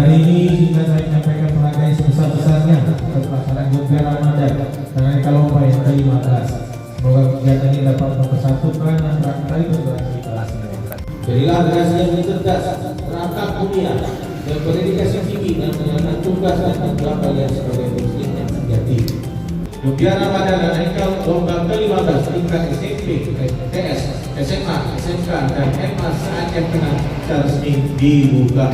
hari ini juga saya menyampaikan penghargaan sebesar-besarnya atas pelaksanaan Gelar Ramadan dengan Kalomba yang ke-15. Semoga kegiatan ini dapat mempersatukan antara generasi kelasnya. Berilah generasi yang cerdas, terampil kuliah, dan berdedikasi tinggi dan menjalankan tugas dan tanggung kalian sebagai muslim yang sejati. Gelar Ramadan dan Engkau Lomba ke-15 tingkat SMP, TS, SMA, SMK, dan MA saatnya kena secara resmi dibuka.